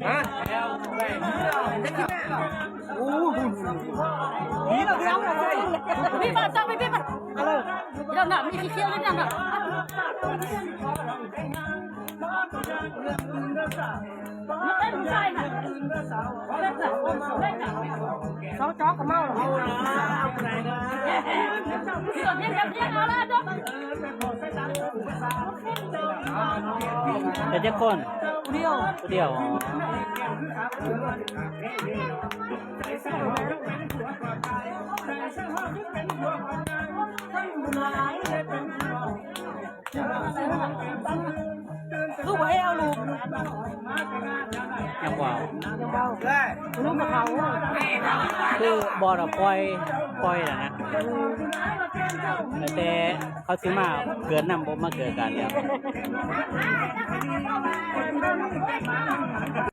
ฮะโอ้โหนี่เราเอาเลยพี่มาจับไปพี่มาเอาเลยเดี๋ยวหนักมีขี้เคี้ยวนิดนึงอ่ะเล่นใช่น่ะเล่นน่ะเล่นน่ะสองจ๊อกกับเมาเหรอพี่ตัวนี้กับพี่เอาละจ๊อกเป็นเจ้าคนเดียวเดียวลูกให้เอาลูกยังว่าวลูกกับเขาคือบอดปล่อยนะแต่เขาซื้อมาเกิดนำผมมาเกิดกันแล้ว